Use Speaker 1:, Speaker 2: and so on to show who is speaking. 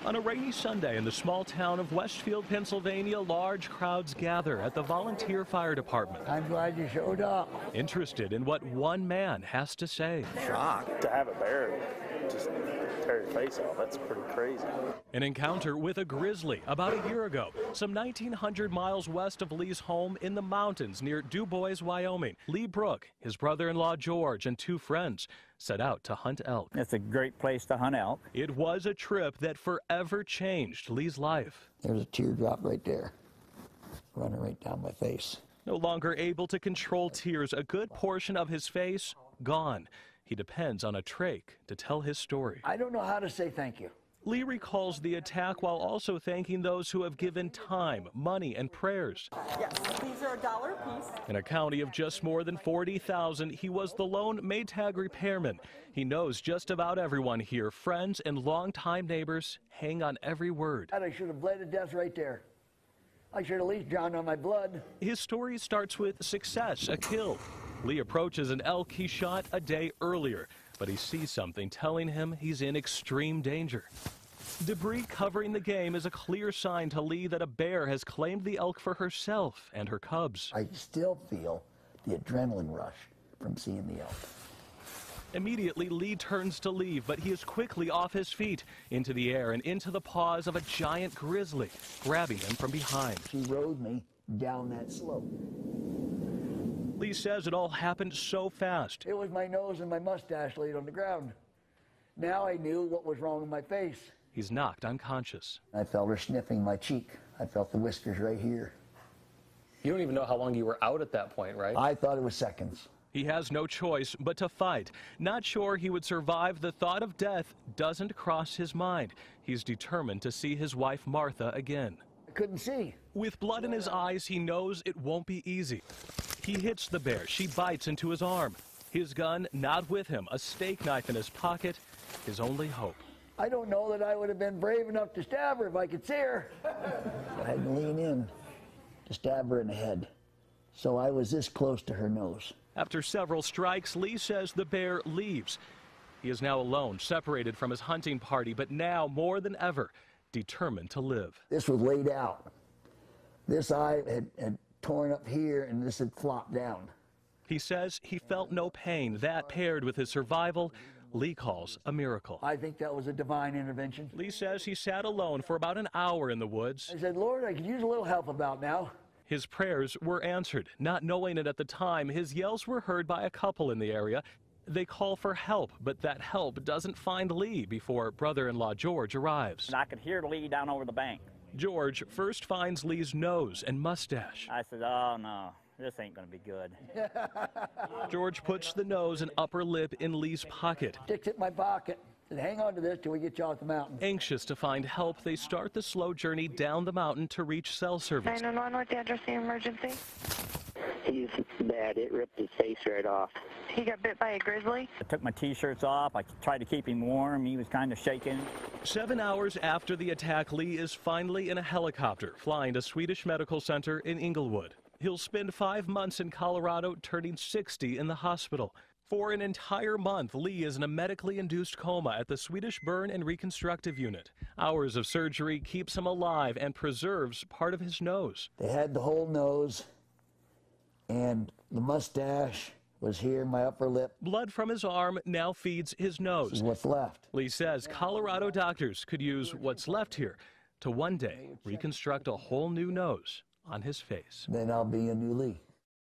Speaker 1: On a rainy Sunday in the small town of Westfield, Pennsylvania, large crowds gather at the volunteer fire department.
Speaker 2: I'm glad you showed up.
Speaker 1: Interested in what one man has to say.
Speaker 3: Shocked to have a bear just tear your face off. That's pretty crazy.
Speaker 1: An encounter with a grizzly about a year ago, some 1,900 miles west of Lee's home in the mountains near Du Bois, Wyoming. Lee Brook, his brother-in-law George, and two friends set out to hunt elk.
Speaker 4: It's a great place to hunt elk.
Speaker 1: It was a trip that forever changed Lee's life.
Speaker 2: There's a teardrop right there, running right down my face.
Speaker 1: No longer able to control tears, a good portion of his face gone. He depends on a trach to tell his story.
Speaker 2: I don't know how to say thank you.
Speaker 1: Lee recalls the attack while also thanking those who have given time, money, and prayers.
Speaker 5: Yes, these are $1 a piece.
Speaker 1: In a county of just more than 40,000, he was the lone Maytag repairman. He knows just about everyone here. Friends and longtime neighbors hang on every word.
Speaker 2: I should have bled to death right there. I should at least drown on my blood.
Speaker 1: His story starts with success, a kill. Lee approaches an elk he shot a day earlier, but he sees something telling him he's in extreme danger. Debris covering the game is a clear sign to Lee that a bear has claimed the elk for herself and her cubs.
Speaker 2: I still feel the adrenaline rush from seeing the elk.
Speaker 1: Immediately, Lee turns to leave, but he is quickly off his feet, into the air and into the paws of a giant grizzly, grabbing him from behind.
Speaker 2: She rode me down that slope.
Speaker 1: Lee says it all happened so fast.
Speaker 2: It was my nose and my mustache laid on the ground. Now I knew what was wrong with my face.
Speaker 1: He's knocked unconscious.
Speaker 2: I felt her sniffing my cheek. I felt the whiskers right here.
Speaker 6: You don't even know how long you were out at that point, right?
Speaker 2: I thought it was seconds.
Speaker 1: He has no choice but to fight. Not sure he would survive, the thought of death doesn't cross his mind. He's determined to see his wife Martha again.
Speaker 2: I couldn't see.
Speaker 1: With blood in his eyes, he knows it won't be easy. He hits the bear. She bites into his arm. His gun not with him, a steak knife in his pocket, his only hope.
Speaker 2: I don't know that I would have been brave enough to stab her if I could see her. I had to lean in to stab her in the head. So I was this close to her nose.
Speaker 1: After several strikes, Lee says the bear leaves. He is now alone, separated from his hunting party, but now more than ever, determined to live.
Speaker 2: This was laid out. This eye had torn up here and this had flopped down.
Speaker 1: He says he felt no pain. That, paired with his survival, Lee calls a miracle.
Speaker 2: I think that was a divine intervention.
Speaker 1: Lee says he sat alone for about an hour in the woods.
Speaker 2: I said, Lord, I could use a little help about now.
Speaker 1: His prayers were answered. Not knowing it at the time, his yells were heard by a couple in the area. They call for help, but that help doesn't find Lee before brother-in-law George arrives.
Speaker 4: And I could hear Lee down over the bank.
Speaker 1: George first finds Lee's nose and mustache.
Speaker 4: I said, oh no, this ain't gonna be good.
Speaker 1: George puts the nose and upper lip in Lee's pocket.
Speaker 2: Sticks it in my pocket. Said, hang on to this till we get you off the mountain.
Speaker 1: Anxious to find help, they start the slow journey down the mountain to reach cell service.
Speaker 7: 911, what's the address of the emergency?
Speaker 8: He's bad. It ripped his face right off.
Speaker 7: He got bit by a grizzly?
Speaker 4: I took my t-shirts off. I tried to keep him warm. He was kind of shaking.
Speaker 1: 7 hours after the attack, Lee is finally in a helicopter flying to Swedish Medical Center in Inglewood. He'll spend 5 months in Colorado, turning 60 in the hospital. For an entire month, Lee is in a medically induced coma at the Swedish Burn and Reconstructive Unit. Hours of surgery keeps him alive and preserves part of his nose.
Speaker 2: They had the whole nose, and the mustache was here, my upper lip.
Speaker 1: Blood from his arm now feeds his nose.
Speaker 2: This is what's left.
Speaker 1: Lee says Colorado doctors could use what's left here to one day reconstruct a whole new nose on his face.
Speaker 2: Then I'll be a new Lee.